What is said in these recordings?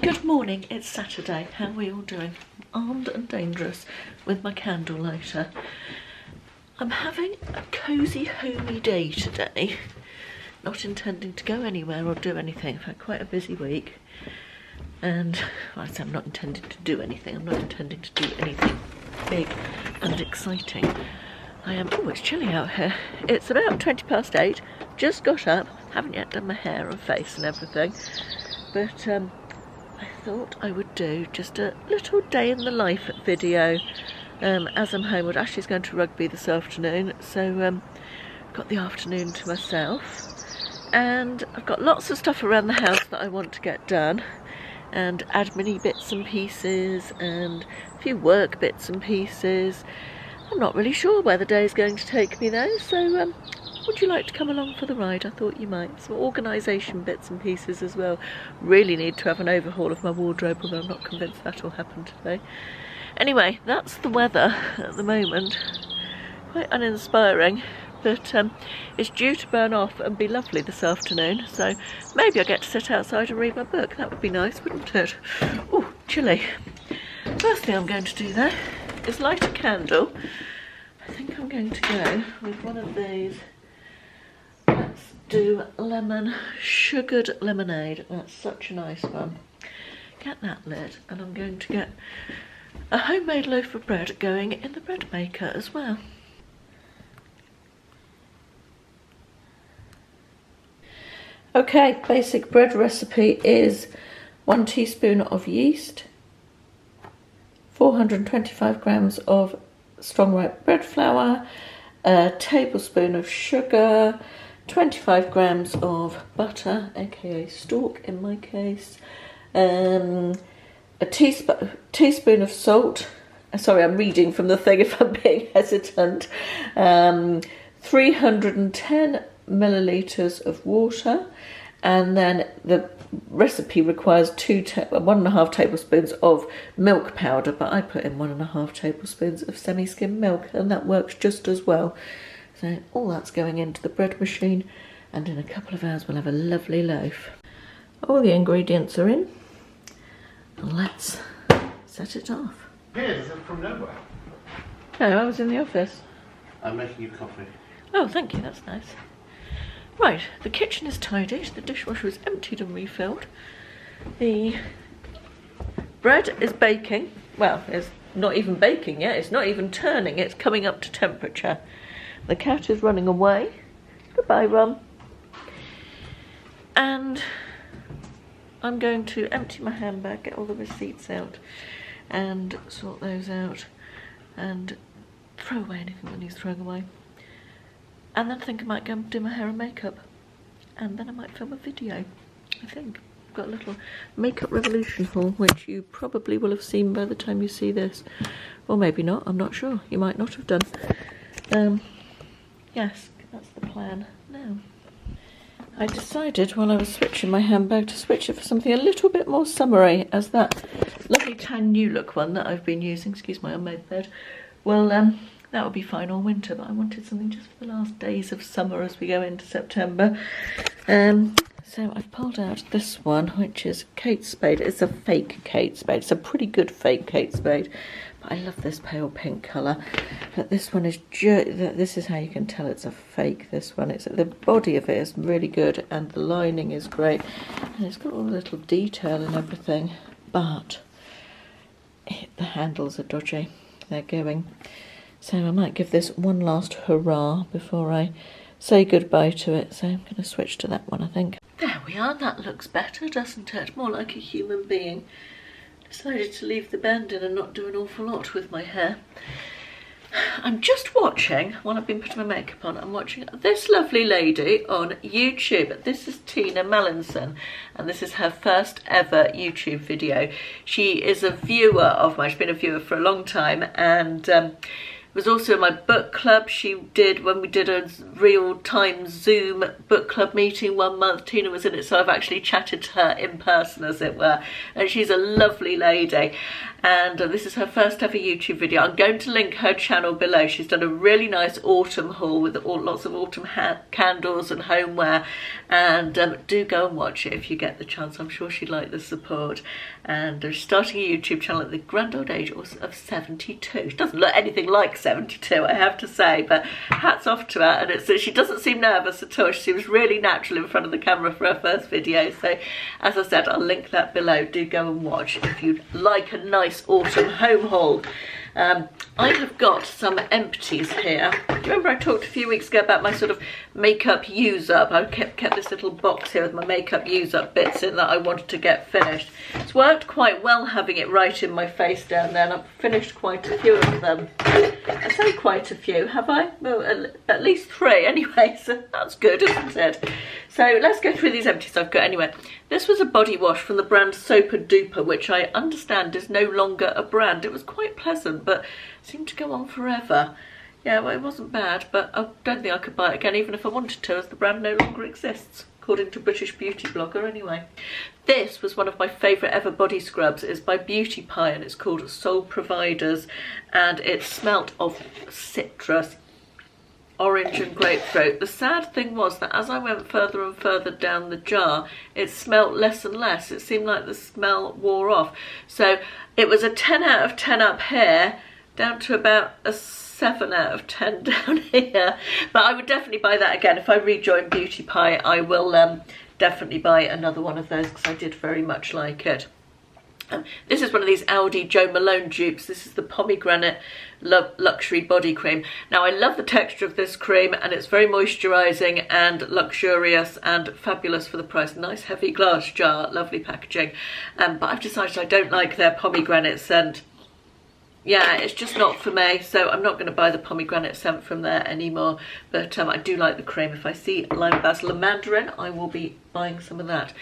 Good morning, it's Saturday. How are we all doing? Armed and dangerous with my candle lighter. I'm having a cosy, homey day today. Not intending to go anywhere or do anything. I've had quite a busy week. And, well, I say I'm not intending to do anything. I'm not intending to do anything big and exciting. Oh, it's chilly out here. It's about 8:20. Just got up. Haven't yet done my hair and face and everything. But, I thought I would do just a little day in the life video as I'm home. Ashley's going to rugby this afternoon, so got the afternoon to myself. And I've got lots of stuff around the house that I want to get done, and admin-y bits and pieces, and a few work bits and pieces. I'm not really sure where the day is going to take me though, so would you like to come along for the ride? I thought you might. Some organisation bits and pieces as well. Really need to have an overhaul of my wardrobe, although I'm not convinced that will happen today. Anyway, that's the weather at the moment. Quite uninspiring, but it's due to burn off and be lovely this afternoon, so maybe I get to sit outside and read my book. That would be nice, wouldn't it? Oh, chilly. First thing I'm going to do though is light a candle. I think I'm going to go with one of these. Let's do lemon, sugared lemonade. That's such a nice one. Get that lit, and I'm going to get a homemade loaf of bread going in the bread maker as well. Okay, basic bread recipe is 1 teaspoon of yeast, 425 grams of strong white bread flour, a tablespoon of sugar, 25 grams of butter, aka stalk in my case, a teaspoon of salt. Sorry, I'm reading from the thing if I'm being hesitant. 310 millilitres of water, and then the recipe requires 1.5 tablespoons of milk powder, but I put in 1.5 tablespoons of semi-skim milk, and that works just as well. So all that's going into the bread machine, and in a couple of hours we'll have a lovely loaf. All the ingredients are in, and let's set it off. Here's from nowhere. No, I was in the office. I'm making you coffee. Oh, thank you, that's nice. Right, the kitchen is tidy, the dishwasher is emptied and refilled. The bread is baking. Well, it's not even baking yet, it's not even turning, it's coming up to temperature. The cat is running away. Goodbye, Rum. And I'm going to empty my handbag, get all the receipts out, and sort those out, and throw away anything that needs throwing away. And then I think I might go and do my hair and makeup. And then I might film a video, I think. I've got a little makeup revolution haul, which you probably will have seen by the time you see this. Or maybe not, I'm not sure. You might not have done. Yes, that's the plan now. I decided while I was switching my handbag to switch it for something a little bit more summery, as that lovely tan new look one that I've been using, excuse my unmade bed, well, that would be fine all winter, but I wanted something just for the last days of summer as we go into September. So I've pulled out this one, which is Kate Spade. It's a fake Kate Spade. It's a pretty good fake Kate Spade. But I love this pale pink colour. But this one is this is how you can tell it's a fake, this one. The body of it is really good, and the lining is great. And it's got all the little detail and everything. But the handles are dodgy. They're going. So I might give this one last hurrah before I say goodbye to it. So I'm going to switch to that one, I think. There we are, that looks better, doesn't it? More like a human being. Decided to leave the bend in and not do an awful lot with my hair. I'm just watching, while I've been putting my makeup on, I'm watching this lovely lady on YouTube. This is Tina Mallinson, and this is her first ever YouTube video. She is a viewer of mine. She's been a viewer for a long time, and was also in my book club. She did, when we did a real-time Zoom book club meeting one month, Tina was in it, so I've actually chatted to her in person, as it were, and she's a lovely lady. and this is her first ever YouTube video. I'm going to link her channel below. She's done a really nice autumn haul with lots of autumn candles and homeware, and do go and watch it if you get the chance. I'm sure she'd like the support. And she's starting a YouTube channel at the grand old age of 72. She doesn't look anything like 72, I have to say, but hats off to her. And she doesn't seem nervous at all. She seems really natural in front of the camera for her first video. So as I said, I'll link that below. Do go and watch if you'd like a nice autumn home haul. I have got some empties here. Do you remember I talked a few weeks ago about my sort of makeup use up? I kept this little box here with my makeup use up bits in that I wanted to get finished. It's worked quite well having it right in my face down there, and I've finished quite a few of them. I say quite a few, have I? Well, at least 3 anyway, so that's good, isn't it? So let's go through these empties I've got anyway. This was a body wash from the brand Super Duper, which I understand is no longer a brand. It was quite pleasant, but seemed to go on forever. Yeah, well, it wasn't bad, but I don't think I could buy it again, even if I wanted to, as the brand no longer exists, according to British beauty blogger anyway. This was one of my favourite ever body scrubs. It's by Beauty Pie, and it's called Soul Providers, and it smelt of citrus, orange and grapefruit. The sad thing was that as I went further and further down the jar, it smelt less and less. It seemed like the smell wore off. So it was a 10 out of 10 up here, down to about a 7 out of 10 down here. But I would definitely buy that again. If I rejoin Beauty Pie, I will definitely buy another one of those, because I did very much like it. This is one of these Aldi Jo Malone dupes. This is the pomegranate luxury body cream. Now I love the texture of this cream, and it's very moisturising and luxurious and fabulous for the price. Nice heavy glass jar, lovely packaging. But I've decided I don't like their pomegranate scent. Yeah, it's just not for me, so I'm not going to buy the pomegranate scent from there anymore. But I do like the cream. If I see lime basil and mandarin, I will be buying some of that.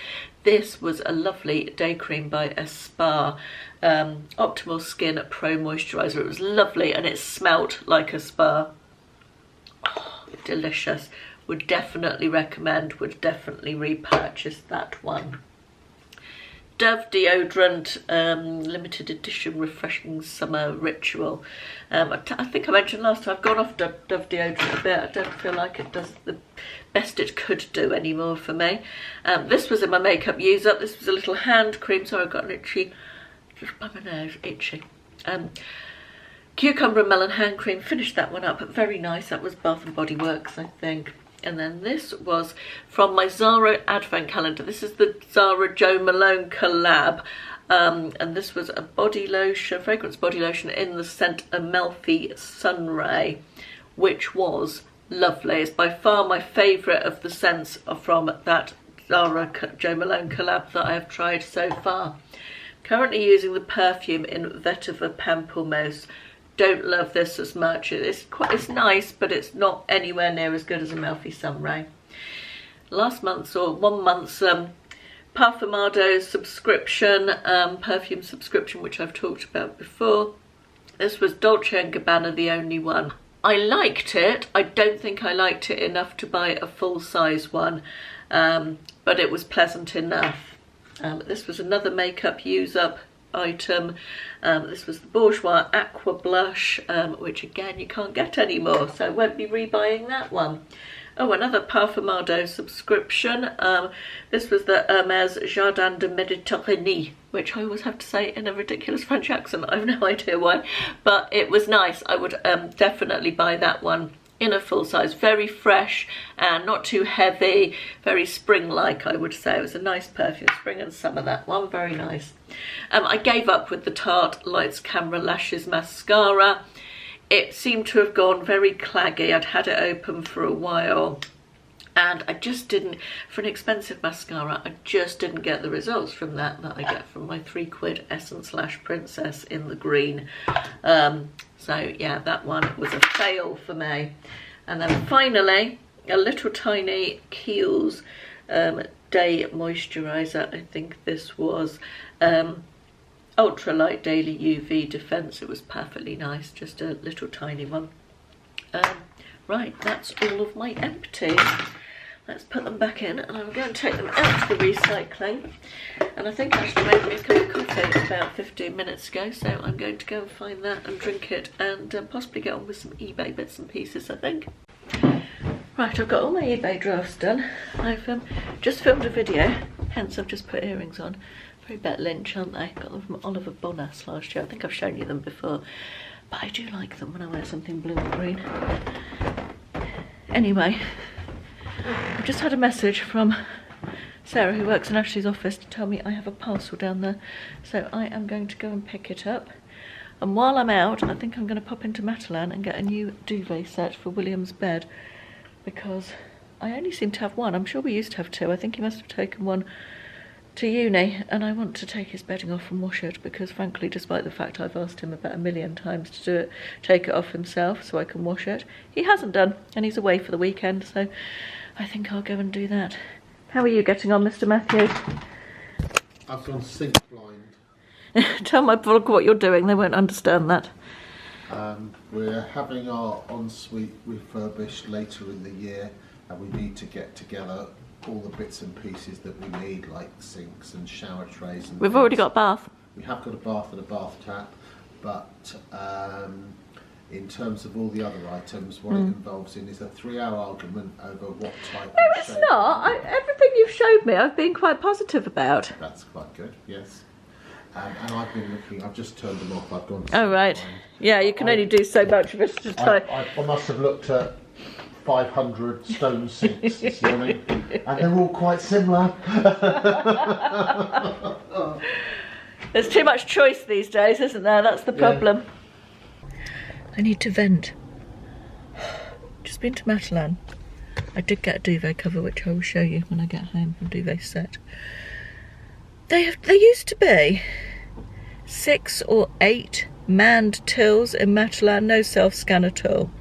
This was a lovely day cream by a spa, Optimal Skin Pro Moisturiser. It was lovely, and it smelt like a spa. Oh, delicious. Would definitely recommend, would definitely repurchase that one. Dove deodorant, limited edition refreshing summer ritual. I think I mentioned last time I've gone off Dove deodorant a bit. I don't feel like it does the best it could do anymore for me. This was in my makeup use up. This was a little hand cream. Sorry, I got an itchy, just by my nose, itchy. Cucumber and melon hand cream. Finished that one up, but very nice. That was Bath and Body Works, I think. And then this was from my Zara advent calendar. This is the Zara Jo Malone collab. And this was a body lotion, fragrance body lotion in the scent Amalfi Sunray, which was lovely. It's by far my favourite of the scents from that Zara Jo Malone collab that I have tried so far. Currently using the perfume in Vetiver Pamplemousse. Don't love this as much. It's nice, but it's not anywhere near as good as Amalfi Sunray. Last month's or 1 month's Parfumado subscription, perfume subscription, which I've talked about before. This was Dolce & Gabbana, the only one. I liked it. I don't think I liked it enough to buy a full-size one, but it was pleasant enough. This was another makeup use-up item. This was the Bourjois Aqua Blush, which again you can't get anymore, so I won't be rebuying that one. Oh, another Parfumado subscription. This was the Hermès Jardin de Méditerranée, which I always have to say in a ridiculous French accent. I have no idea why, but it was nice. I would definitely buy that one in a full size. Very fresh and not too heavy, very spring-like, I would say. It was a nice perfume, spring and summer, that one, very nice. I gave up with the Tarte Lights Camera Lashes mascara. It seemed to have gone very claggy. I'd had it open for a while, and I just didn't, for an expensive mascara, I just didn't get the results from that I get from my £3 Essence Lash Princess in the green. So yeah, that one was a fail for me. And then finally, a little tiny Kiehl's Day Moisturiser. I think this was ultralight daily UV defense. It was perfectly nice, just a little tiny one. Right, that's all of my empties. Let's put them back in, and I'm going to take them out to the recycling. And I think I actually made me a cup of coffee about 15 minutes ago, so I'm going to go and find that and drink it and possibly get on with some eBay bits and pieces, I think. Right, I've got all my eBay drafts done. I've just filmed a video, hence I've just put earrings on. Very Bet Lynch, aren't they? Got them from Oliver Bonas last year. I think I've shown you them before, but I do like them when I wear something blue and green. Anyway, I've just had a message from Sarah, who works in Ashley's office, to tell me I have a parcel down there, so I am going to go and pick it up. And while I'm out, I think I'm going to pop into Matalan and get a new duvet set for William's bed, because I only seem to have one. I'm sure we used to have two. I think he must have taken one to uni, and I want to take his bedding off and wash it, because frankly, despite the fact I've asked him about 1,000,000 times to do it, take it off himself so I can wash it, he hasn't done, and he's away for the weekend, so I think I'll go and do that. How are you getting on, Mr. Matthews? I've gone sink blind. Tell my vlog what you're doing, they won't understand that. We're having our ensuite refurbished later in the year, and we need to get together all the bits and pieces that we need, like sinks and shower trays. And We've already got a bath. We have got a bath and a bath tap, but in terms of all the other items, what it involves in is a 3-hour argument over what type No, of it's shape. not. Everything you've showed me, I've been quite positive about. That's quite good, yes. And I've been looking, I've just turned them off, I've gone. Oh, right. Yeah, you can only do so much of it at a time. I must have looked at 500 stone sinks this morning, and they're all quite similar. There's too much choice these days, isn't there? That's the problem. Yeah. I need to vent. Just been to Matalan. I did get a duvet cover, which I will show you when I get home, a duvet set. There used to be 6 or 8 manned tills in Matalan, no self-scan at all.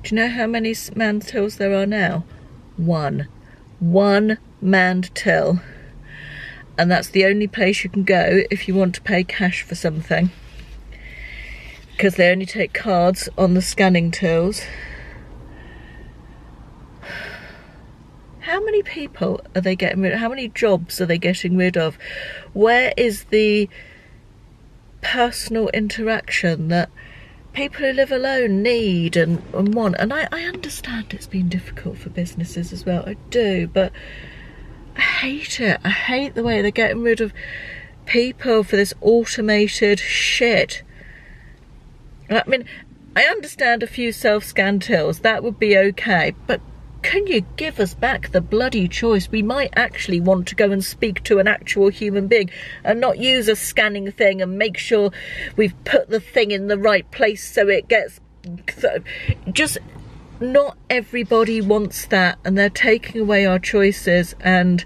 Do you know how many manned tills there are now? One manned till. And that's the only place you can go if you want to pay cash for something, because they only take cards on the scanning tills. How many people are they getting rid of? How many jobs are they getting rid of? Where is the personal interaction that people who live alone need and want? And I understand it's been difficult for businesses as well, I do, but I hate it. I hate the way they're getting rid of people for this automated shit. I mean, I understand a few self-scan tills, that would be okay, but can you give us back the bloody choice? We might actually want to go and speak to an actual human being and not use a scanning thing and make sure we've put the thing in the right place so it gets... Just not everybody wants that, and they're taking away our choices, and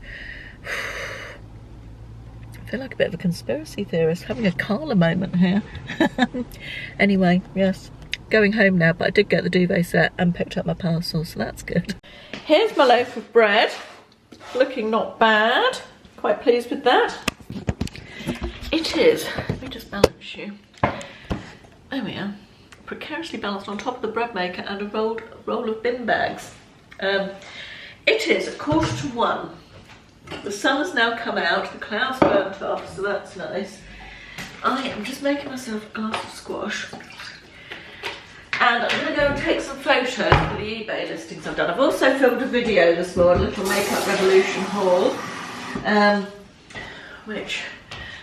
I feel like a bit of a conspiracy theorist, having a Carla moment here. Anyway, yes. Going home now, but I did get the duvet set and picked up my parcel, so that's good. Here's my loaf of bread. Looking not bad. Quite pleased with that. It is, let me just balance you. There we are. Precariously balanced on top of the bread maker and a roll of bin bags. It is 1:45. The sun has now come out, the clouds burnt off, so that's nice. I am just making myself a glass of squash. And I'm going to go and take some photos for the eBay listings I've done. I've also filmed a video this morning, a little Makeup Revolution haul, which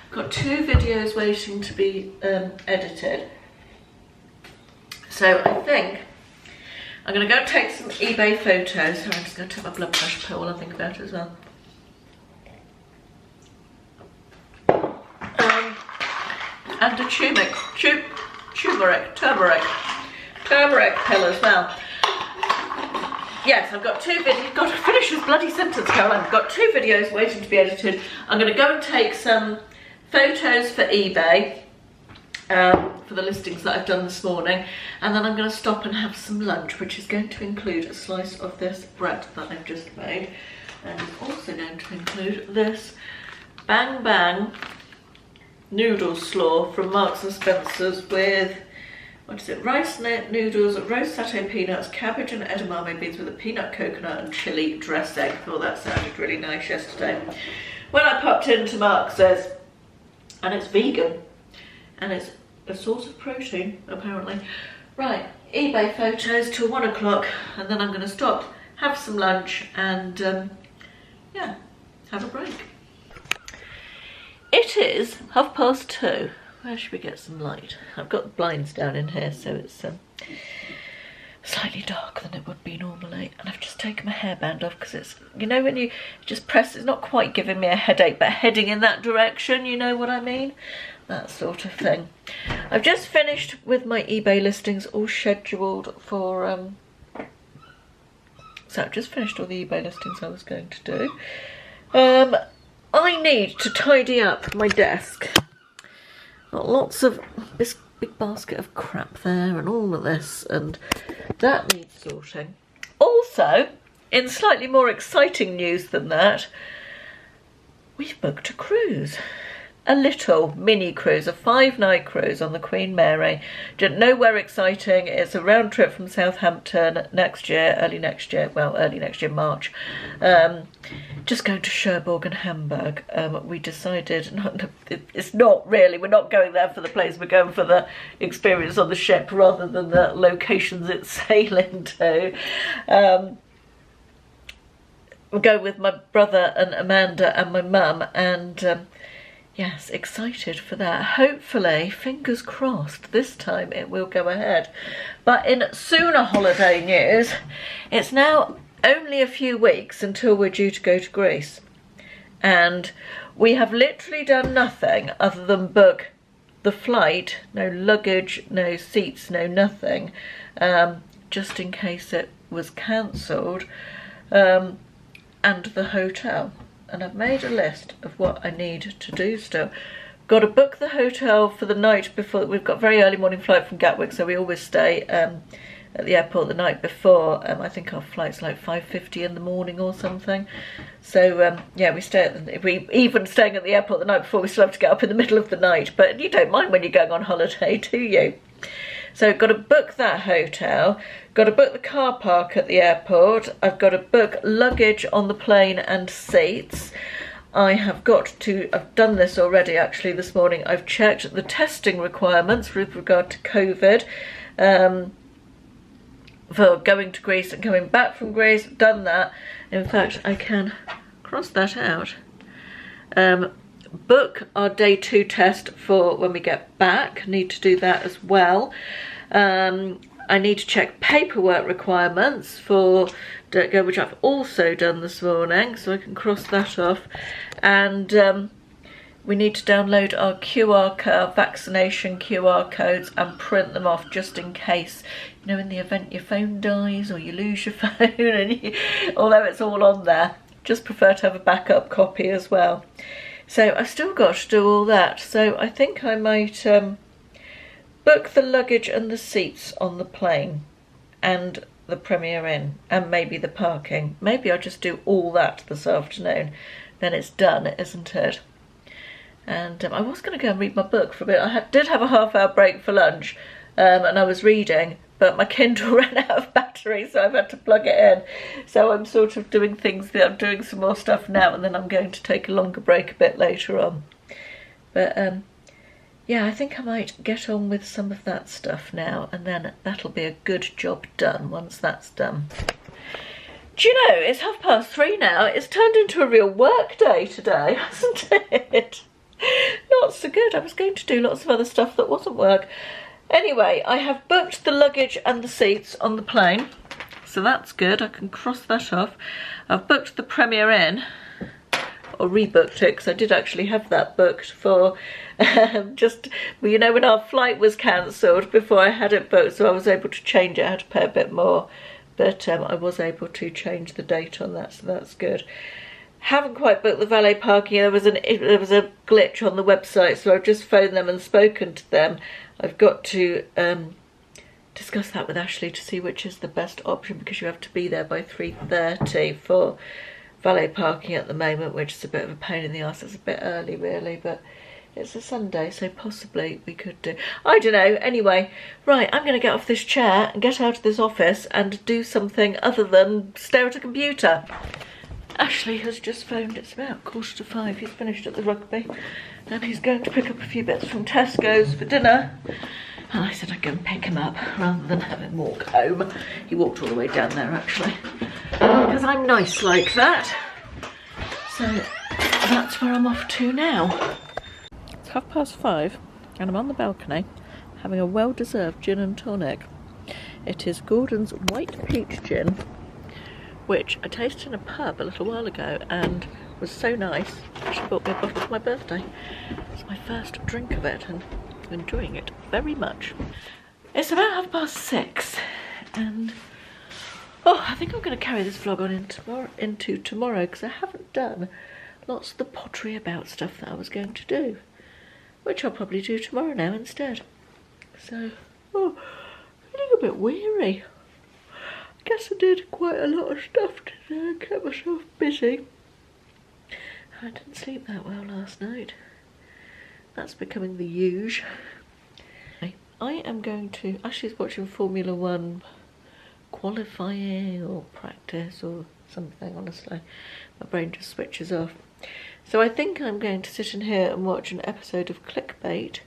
I've got 2 videos waiting to be edited. So I think I'm going to go and take some eBay photos. So I'm just going to take my blood pressure pill while I think about it as well. And a turmeric pill as well. Yes, I've got 2 videos. Got to finish this bloody sentence, Caroline. I've got 2 videos waiting to be edited. I'm going to go and take some photos for eBay, for the listings that I've done this morning, and then I'm going to stop and have some lunch, which is going to include a slice of this bread that I've just made, and it's also going to include this Bang Bang noodle slaw from Marks and Spencer's with, what is it, rice noodles, roast satay peanuts, cabbage and edamame beans with a peanut coconut and chilli dressing. Oh, that sounded really nice yesterday. when I popped into Marx's, and it's vegan, and it's a source of protein, apparently. Right, eBay photos till 1 o'clock, and then I'm going to stop, have some lunch, and yeah, have a break. It is 2:30. Where should we get some light? I've got the blinds down in here, so it's slightly darker than it would be normally. And I've just taken my hairband off because it's, you know, when you just press, it's not quite giving me a headache, but heading in that direction, you know what I mean? That sort of thing. I've just finished with my eBay listings, all scheduled for, so I've just finished all the eBay listings I was going to do. I need to tidy up my desk. Got lots of this big basket of crap there and all of this, and that needs sorting. Also, in slightly more exciting news than that, we've booked a cruise. A little mini cruise, a 5-night cruise on the Queen Mary. Nowhere exciting. It's a round trip from Southampton next year, early next year, March. Just going to Cherbourg and Hamburg. We decided, it's not really, we're not going there for the place, we're going for the experience on the ship rather than the locations it's sailing to. We'll go with my brother and Amanda and my mum, and yes, excited for that. Hopefully, fingers crossed, this time it will go ahead. But in sooner holiday news, it's now only a few weeks until we're due to go to Greece. And we have literally done nothing other than book the flight, no luggage, no seats, no nothing, just in case it was cancelled, and the hotel. And I've made a list of what I need to do still. Got to book the hotel for the night before. We've got a very early morning flight from Gatwick, so we always stay at the airport the night before. I think our flight's like 5:50 in the morning or something. So yeah, we even staying at the airport the night before, we still have to get up in the middle of the night. But you don't mind when you're going on holiday, do you? So got to book that hotel, got to book the car park at the airport, I've got to book luggage on the plane and seats. I've done this already actually this morning. I've checked the testing requirements with regard to COVID for going to Greece and coming back from Greece, done that. In fact, I can cross that out. Book our day 2 test for when we get back. Need to do that as well. I need to check paperwork requirements for go, which I've also done this morning, so I can cross that off. And we need to download our vaccination QR codes and print them off just in case, you know, in the event your phone dies or you lose your phone, and although it's all on there, just prefer to have a backup copy as well. So I've still got to do all that. So I think I might book the luggage and the seats on the plane and the Premier Inn and maybe the parking. Maybe I'll just do all that this afternoon. Then it's done, isn't it? And I was going to go and read my book for a bit. I did have a half-hour break for lunch, and I was reading, but my Kindle ran out of battery, so I've had to plug it in. So I'm sort of doing things, I'm doing some more stuff now, and then I'm going to take a longer break a bit later on. But yeah, I think I might get on with some of that stuff now, and then that'll be a good job done once that's done. Do you know, it's 3:30 now. It's turned into a real work day today, hasn't it? Not so good. I was going to do lots of other stuff that wasn't work. Anyway, I have booked the luggage and the seats on the plane, so that's good. I can cross that off. I've booked the Premier Inn, or rebooked it, because I did actually have that booked for just, well, you know, when our flight was cancelled before I had it booked, so I was able to change it. I had to pay a bit more, but I was able to change the date on that, so that's good. Haven't quite booked the valet parking. There was a glitch on the website, so I've just phoned them and spoken to them. I've got to discuss that with Ashley to see which is the best option, because you have to be there by 3:30 for valet parking at the moment, which is a bit of a pain in the arse. It's a bit early really, but it's a Sunday, so possibly we could do, I don't know. Anyway, right, I'm going to get off this chair and get out of this office and do something other than stare at a computer. Ashley has just phoned. It's about 5:15. He's finished at the rugby and he's going to pick up a few bits from Tesco's for dinner. And I said I'd go and pick him up rather than have him walk home. He walked all the way down there actually, because I'm nice like that. So that's where I'm off to now. It's 5:30 and I'm on the balcony having a well-deserved gin and tonic. It is Gordon's white peach gin, which I tasted in a pub a little while ago and was so nice. She bought me a bottle for my birthday. It's my first drink of it and I'm enjoying it very much. It's about 6:30 and I think I'm going to carry this vlog on into tomorrow because I haven't done lots of the pottery about stuff that I was going to do, which I'll probably do tomorrow now instead. So, feeling a bit weary. I guess I did quite a lot of stuff today and kept myself busy. I didn't sleep that well last night. That's becoming the usual. I am going to, Ashley's watching Formula 1 qualifying or practice or something, honestly. My brain just switches off. So I think I'm going to sit in here and watch an episode of Clickbait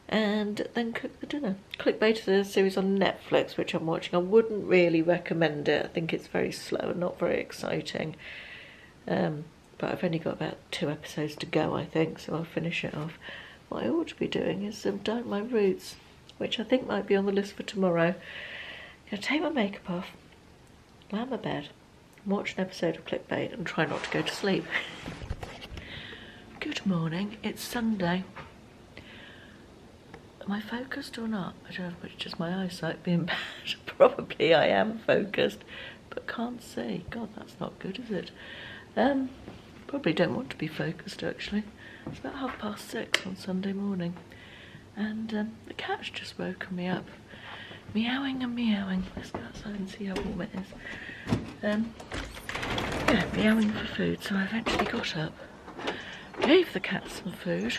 and then cook the dinner. Clickbait is a series on Netflix which I'm watching. I wouldn't really recommend it. I think it's very slow and not very exciting. But I've only got about 2 episodes to go, I think, so I'll finish it off. What I ought to be doing is dyeing my roots, which I think might be on the list for tomorrow. I'm going to take my makeup off, lie on my bed, watch an episode of Clickbait and try not to go to sleep. Good morning, it's Sunday. Am I focused or not? I don't know, it's just my eyesight being bad. Probably I am focused, but can't see. God, that's not good, is it? Probably don't want to be focused actually. It's about 6:30 on Sunday morning. And the cat's just woken me up. Meowing and meowing. Let's go outside and see how warm it is. Yeah, meowing for food. So I eventually got up, gave the cat some food,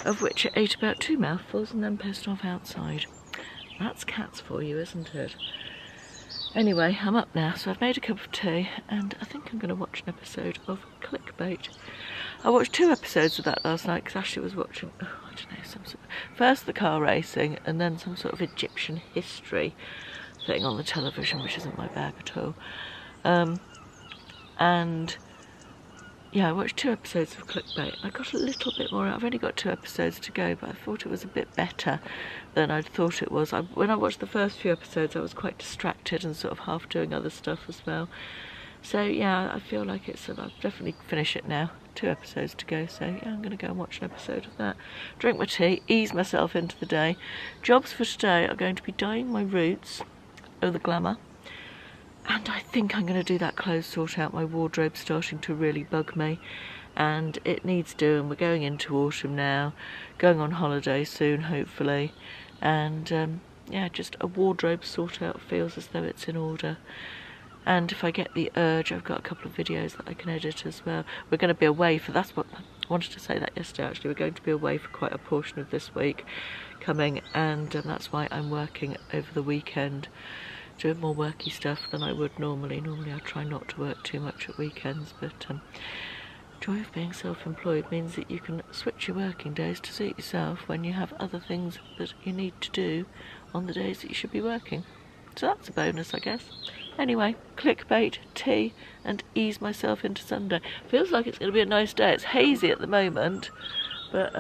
of which it ate about 2 mouthfuls and then pissed off outside. That's cats for you, isn't it? Anyway, I'm up now, so I've made a cup of tea and I think I'm going to watch an episode of Clickbait. I watched 2 episodes of that last night because Ashley was watching, I don't know, some sort of, first the car racing and then some sort of Egyptian history thing on the television, which isn't my bag at all. And yeah, I watched 2 episodes of Clickbait. I got a little bit more. I've only got 2 episodes to go, but I thought it was a bit better than I'd thought it was. When I watched the first few episodes, I was quite distracted and sort of half doing other stuff as well. So yeah, I feel like I'll definitely finish it now. 2 episodes to go, so yeah, I'm going to go and watch an episode of that. Drink my tea, ease myself into the day. Jobs for today are going to be dyeing my roots, the glamour. And I think I'm going to do that clothes sort out. My wardrobe's starting to really bug me and it needs doing. We're going into autumn now, going on holiday soon hopefully, and yeah, just a wardrobe sort out feels as though it's in order. And if I get the urge, I've got a couple of videos that I can edit as well. We're going to be away for, that's what, I wanted to say that yesterday actually, we're going to be away for quite a portion of this week coming, and that's why I'm working over the weekend, doing more worky stuff than I would normally. Normally I try not to work too much at weekends, but joy of being self-employed means that you can switch your working days to suit yourself when you have other things that you need to do on the days that you should be working. So that's a bonus, I guess. Anyway, Clickbait, tea, and ease myself into Sunday. Feels like it's going to be a nice day. It's hazy at the moment, but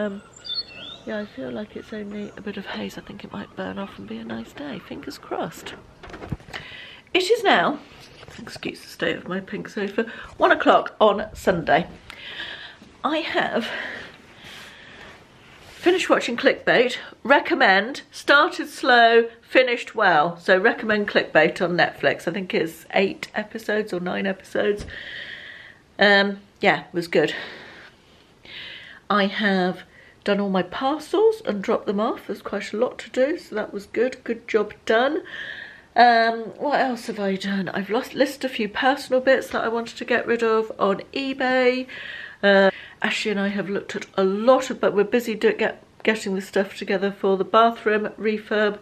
yeah, I feel like it's only a bit of haze. I think it might burn off and be a nice day. Fingers crossed. It is now, excuse the state of my pink sofa, 1 o'clock on Sunday. I have finished watching Clickbait. Recommend. Started slow, finished well. So recommend Clickbait on Netflix. I think it's 8 episodes or 9 episodes. Yeah, it was good. I have done all my parcels and dropped them off. There's quite a lot to do, so that was good. Good job done. What else have I done? I've listed a few personal bits that I wanted to get rid of on eBay. Ashley and I have looked at a lot of, but we're busy getting the stuff together for the bathroom refurb.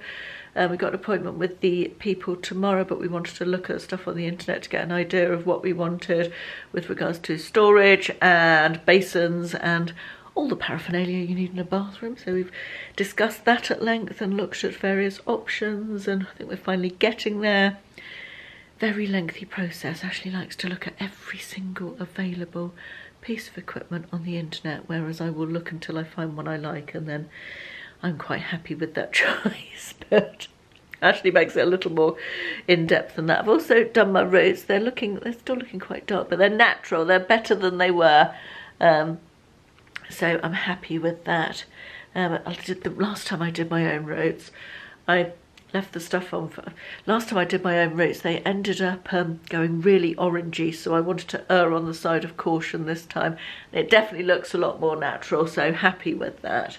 We've got an appointment with the people tomorrow, but we wanted to look at stuff on the internet to get an idea of what we wanted with regards to storage and basins and all the paraphernalia you need in a bathroom. So we've discussed that at length and looked at various options, and I think we're finally getting there. Very lengthy process. Ashley likes to look at every single available piece of equipment on the internet, whereas I will look until I find one I like, and then I'm quite happy with that choice. But Ashley makes it a little more in-depth than that. I've also done my roots. They're still looking quite dark, but they're natural. They're better than they were. So I'm happy with that. The last time I did my own roots, I left the stuff on. Last time I did my own roots, they ended up going really orangey, so I wanted to err on the side of caution this time. It definitely looks a lot more natural, so happy with that.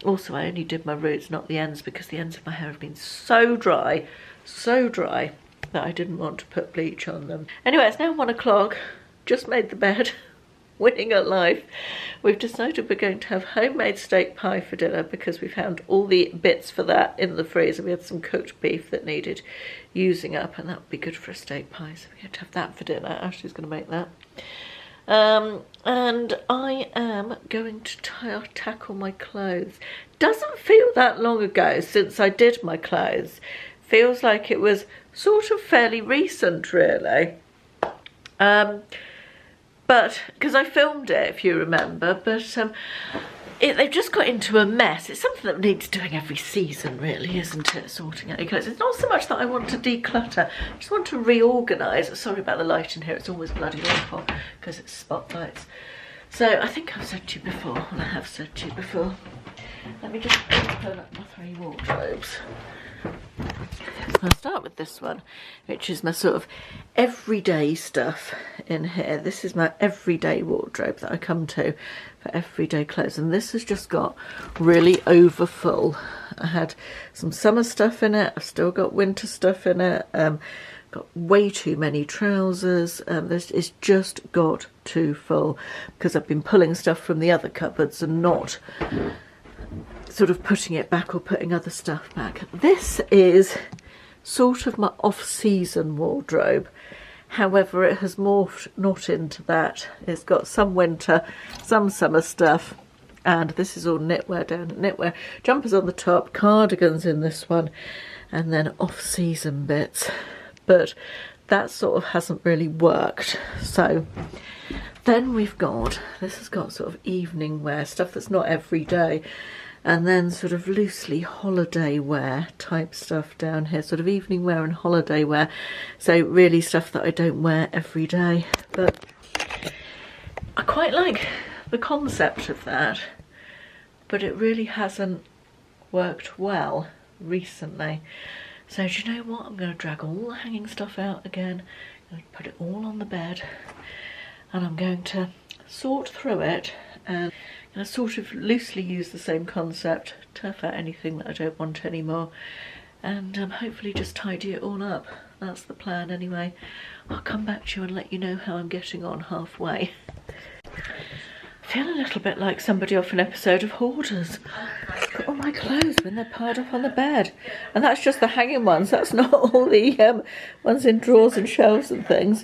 Also, I only did my roots, not the ends, because the ends of my hair have been so dry that I didn't want to put bleach on them. Anyway, it's now 1 o'clock, just made the bed. Winning at life. We've decided we're going to have homemade steak pie for dinner because we found all the bits for that in the freezer. We had some cooked beef that needed using up, and that would be good for a steak pie, so we're going to have that for dinner. Ashley's going to make that. And I am going to tackle my clothes. Doesn't feel that long ago since I did my clothes. Feels like it was sort of fairly recent, really. But, because I filmed it, if you remember, but they've just got into a mess. It's something that needs doing every season, really, isn't it? Sorting out your clothes. It's not so much that I want to declutter, I just want to reorganise. Sorry about the light in here, it's always bloody awful because it's spotlights. So, I think I've said to you before, and I have said to you before. Let me just open up my 3 wardrobes. I'll start with this one, which is my sort of everyday stuff in here. This is my everyday wardrobe that I come to for everyday clothes, and this has just got really overfull. I had some summer stuff in it, I've still got winter stuff in it, got way too many trousers. It's just got too full because I've been pulling stuff from the other cupboards and not sort of putting it back or putting other stuff back. This is sort of my off-season wardrobe. However, it has morphed not into that. It's got some winter, some summer stuff, and this is all knitwear down at knitwear. Jumpers on the top, cardigans in this one, and then off-season bits. But that sort of hasn't really worked. So then we've got, this has got sort of evening wear, stuff that's not every day. And then sort of loosely holiday wear type stuff down here, sort of evening wear and holiday wear. So really stuff that I don't wear every day. But I quite like the concept of that, but it really hasn't worked well recently. So do you know what? I'm going to drag all the hanging stuff out again. I'm going to put it all on the bed, and I'm going to sort through it and I sort of loosely use the same concept, turf out anything that I don't want anymore, and hopefully just tidy it all up. That's the plan anyway. I'll come back to you and let you know how I'm getting on halfway. I feel a little bit like somebody off an episode of Hoarders. Put all my clothes when they're piled up on the bed. And that's just the hanging ones, that's not all the ones in drawers and shelves and things.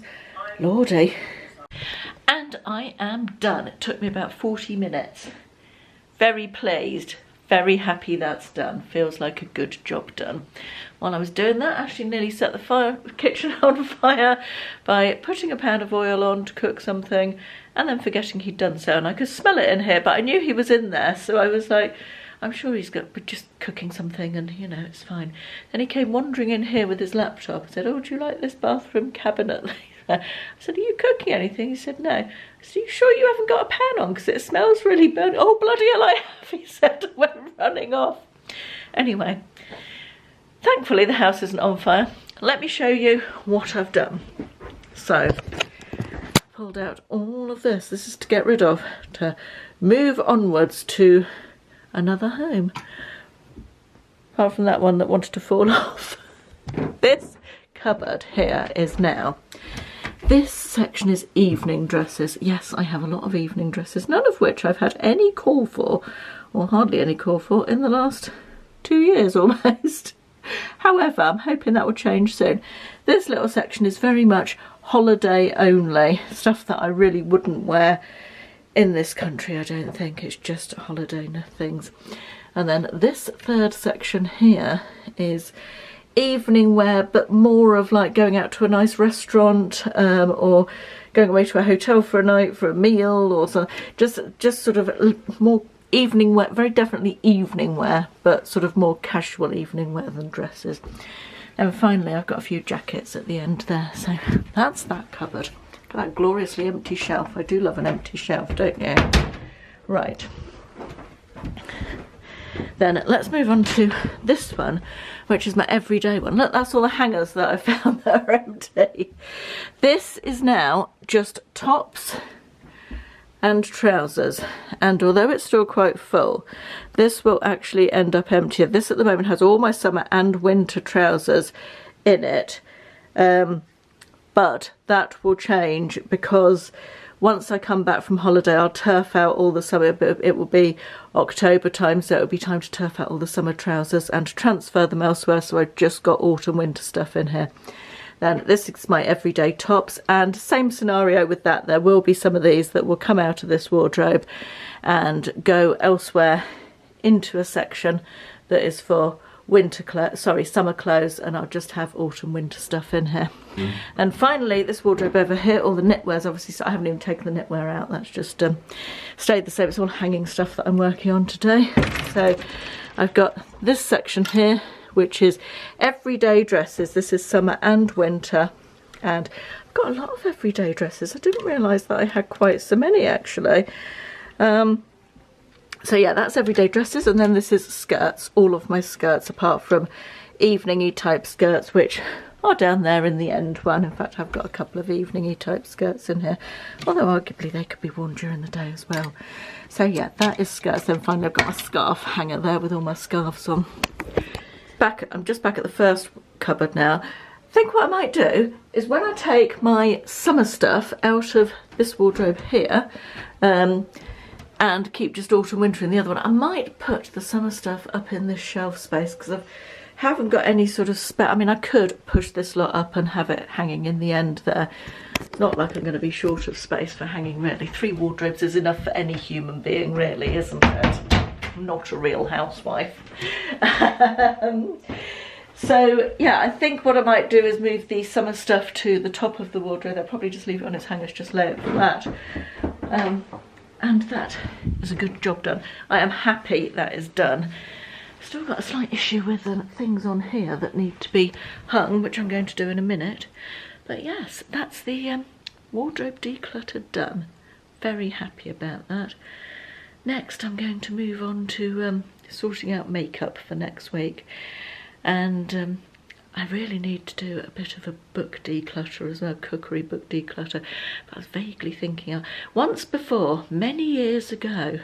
Lordy. And I am done. It took me about 40 minutes. Very pleased, very happy that's done. Feels like a good job done. While I was doing that, I actually nearly set the kitchen on fire by putting a pan of oil on to cook something and then forgetting he'd done so. And I could smell it in here, but I knew he was in there, so I was like, I'm sure he's just cooking something and, you know, it's fine. And he came wandering in here with his laptop and said, oh, do you like this bathroom cabinet? I said, are you cooking anything? He said, no. I said, are you sure you haven't got a pan on? Because it smells really burnt. Oh, bloody hell, I have, he said, and went running off. Anyway, thankfully the house isn't on fire. Let me show you what I've done. So, pulled out all of this. This is to get rid of, to move onwards to another home. Apart from that one that wanted to fall off. This cupboard here is now, this section is evening dresses. Yes, I have a lot of evening dresses, none of which I've had any call for, or hardly any call for, in the last 2 years almost. However, I'm hoping that will change soon. This little section is very much holiday only, stuff that I really wouldn't wear in this country, I don't think. It's just holiday things. And then this third section here is evening wear, but more of like going out to a nice restaurant, or going away to a hotel for a night for a meal, or so, just sort of more evening wear, very definitely evening wear, but sort of more casual evening wear than dresses. And finally I've got a few jackets at the end there, so that's that cupboard. Look at that gloriously empty shelf. I do love an empty shelf, don't you? Right. Then let's move on to this one, which is my everyday one. Look, that's all the hangers that I found that are empty. This is now just tops and trousers, and although it's still quite full, this will actually end up empty. This at the moment has all my summer and winter trousers in it, but that will change because once I come back from holiday I'll turf out all the summer, but it will be October time, so it'll be time to turf out all the summer trousers and transfer them elsewhere, so I've just got autumn winter stuff in here. Then this is my everyday tops, and same scenario with that. There will be some of these that will come out of this wardrobe and go elsewhere into a section that is for summer clothes, and I'll just have autumn winter stuff in here. And finally this wardrobe over here, all the knitwears, obviously, so I haven't even taken the knitwear out, that's just stayed the same. It's all hanging stuff that I'm working on today. So I've got this section here, which is everyday dresses. This is summer and winter, and I've got a lot of everyday dresses. I didn't realise that I had quite so many actually. So yeah, that's everyday dresses, and then this is skirts, all of my skirts apart from evening-y type skirts, which are down there in the end one. In fact, I've got a couple of evening-y type skirts in here, although arguably they could be worn during the day as well. So yeah, that is skirts. Then finally I've got a scarf hanger there with all my scarves on. I'm just back at the first cupboard now. I think what I might do is when I take my summer stuff out of this wardrobe here, and keep just autumn winter in the other one, I might put the summer stuff up in this shelf space, because I haven't got any sort of spare. I mean, I could push this lot up and have it hanging in the end there. It's not like I'm going to be short of space for hanging, really. 3 wardrobes is enough for any human being, really, isn't it? I'm not a real housewife. So yeah, I think what I might do is move the summer stuff to the top of the wardrobe. I'll probably just leave it on its hangers, just lay it flat. And that is a good job done. I am happy that is done. Still got a slight issue with things on here that need to be hung, which I'm going to do in a minute. But yes, that's the wardrobe declutter done. Very happy about that. Next I'm going to move on to sorting out makeup for next week, and I really need to do a bit of a book declutter as well, cookery book declutter. But I was vaguely thinking, once before, many years ago,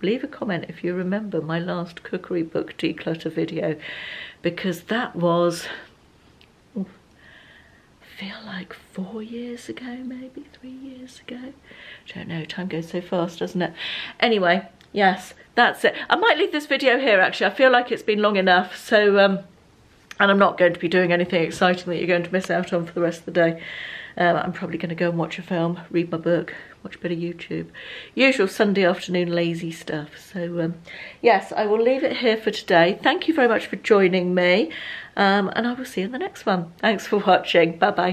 leave a comment if you remember my last cookery book declutter video, because that was, I feel like 4 years ago, maybe 3 years ago. I don't know, time goes so fast, doesn't it? Anyway, yes, that's it. I might leave this video here actually. I feel like it's been long enough, so and I'm not going to be doing anything exciting that you're going to miss out on for the rest of the day. I'm probably going to go and watch a film, read my book, watch a bit of YouTube. Usual Sunday afternoon lazy stuff. So yes, I will leave it here for today. Thank you very much for joining me, and I will see you in the next one. Thanks for watching. Bye bye.